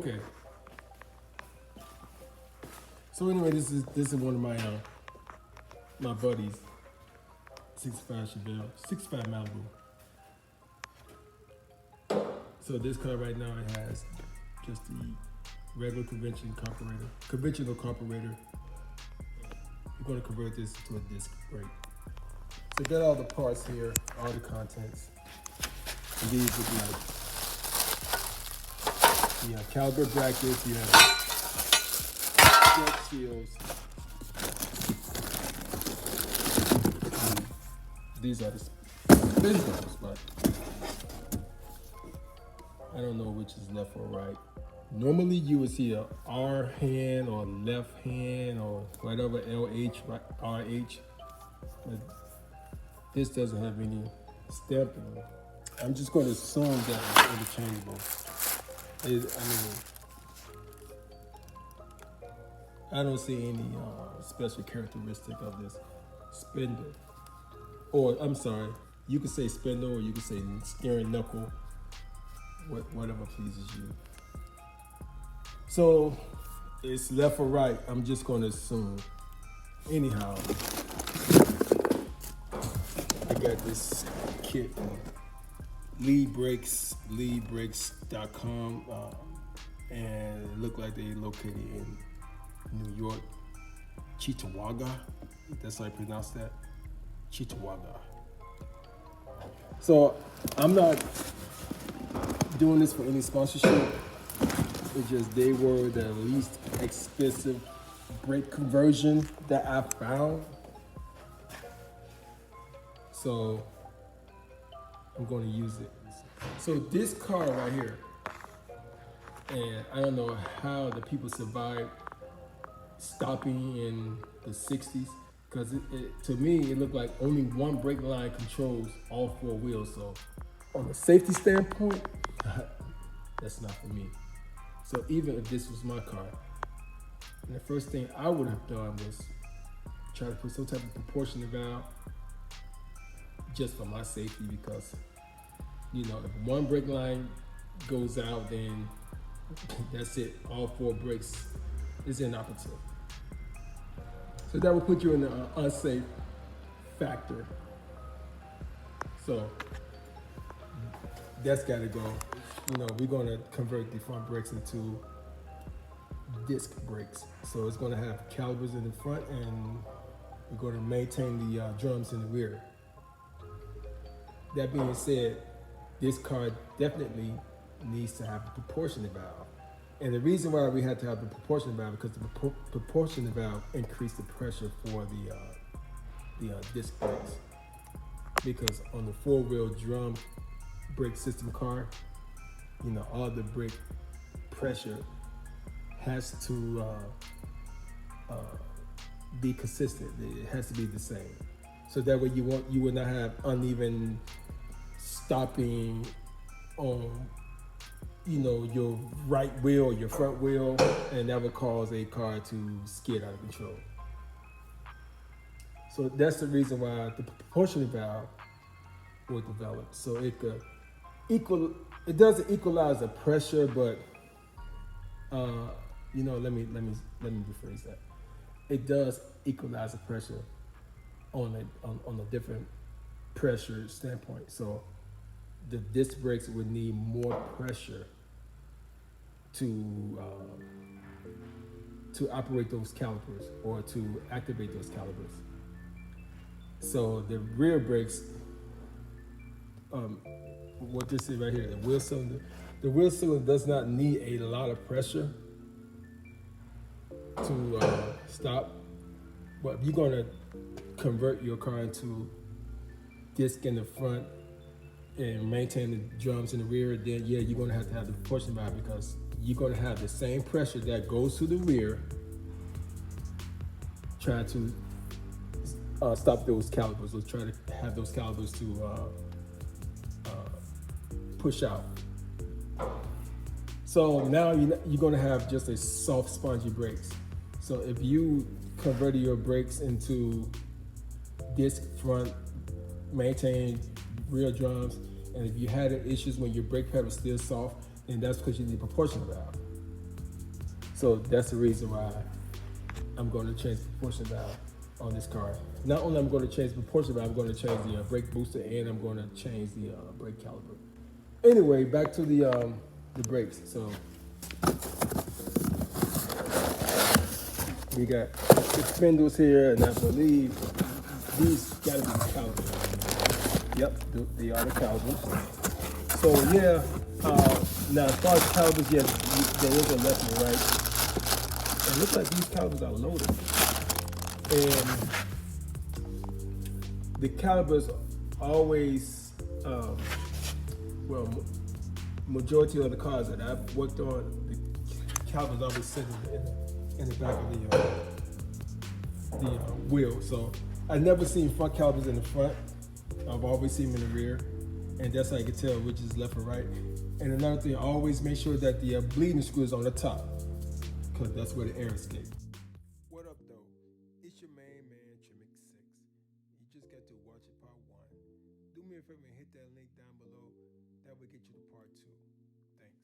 Okay. So anyway, this is one of my buddies, 65 Chevy, 65 Malibu. So this car right now, it has just the regular conventional carburetor. We're going to convert this to a disc brake. So you got all the parts here, all the contents. And these would be like, you have caliper brackets, you have check seals. These are the spindles, but I don't know which is left or right. Normally you would see a R hand or left hand or whatever, LH, RH, but this doesn't have any stamping. I'm just going to assume that it's interchangeable. I don't see any special characteristic of this spindle. Or, I'm sorry, you could say spindle or you could say steering knuckle, whatever pleases you. So, it's left or right, I'm just going to assume. Anyhow, I got this kit from leadbrakes.com, and it looked like they located in New York, Cheektowaga. That's how I pronounce that, Cheektowaga. So I'm not doing this for any sponsorship. It's just they were the least expensive brake conversion that I found. So I'm going to use it. So this car right here, and I don't know how the people survived stopping in the 60s, because to me, it looked like only one brake line controls all four wheels. So on a safety standpoint, that's not for me. So even if this was my car, the first thing I would have done was try to put some type of proportional valve just for my safety, because if one brake line goes out, then that's it. All four brakes is inoperative. So that would put you in an unsafe factor. So that's got to go. We're going to convert the front brakes into disc brakes. So it's going to have calipers in the front, and we're going to maintain the drums in the rear. That being said, this car definitely needs to have a proportionate valve. And the reason why we had to have the proportionate valve, because the proportionate valve increased the pressure for the disc brakes. Because on the four-wheel drum brake system car, all the brake pressure has to be consistent. It has to be the same. So that way you will not have uneven stopping on your right wheel or your front wheel, and that would cause a car to skid out of control. So that's the reason why the proportionate valve was developed. So it could it doesn't equalize the pressure, but let me rephrase that. It does equalize the pressure on a different pressure standpoint. So the disc brakes would need more pressure to operate those calipers or to activate those calipers. So the rear brakes, what this is right here, the wheel cylinder does not need a lot of pressure to stop. But if you're going to convert your car into disc in the front and maintain the drums in the rear, then yeah, you're going to have the proportion valve, because you're going to have the same pressure that goes to the rear trying to stop those calipers, or try to have those calipers to push out. So now you're going to have just a soft, spongy brakes. So if you converted your brakes into disc front, maintain rear drums, and if you had issues when your brake pad was still soft, then that's because you need a proportional valve. So that's the reason why I'm going to change the proportion valve on this car. Not only I'm going to change the proportion valve, I'm going to change the brake booster, and I'm going to change the brake caliper. Anyway, back to the brakes. So we got the spindles here, and I believe these got to be the calipers. Yep, they are the calipers. So yeah, now as far as calipers, yes, there is a left and right. It looks like these calipers are loaded, and the calipers always, well, majority of the cars that I've worked on, the calipers always sit in the back of the wheel. So I never seen front calipers in the front. I've always seen them in the rear, and that's how you can tell which is left or right. And another thing, always make sure that the bleeding screw is on the top, because that's where the air escapes. What up, though? It's your main man, Chevy Malibu. You just got to watch it part 1. Do me a favor and hit that link down below. That will get you to part 2. Thanks.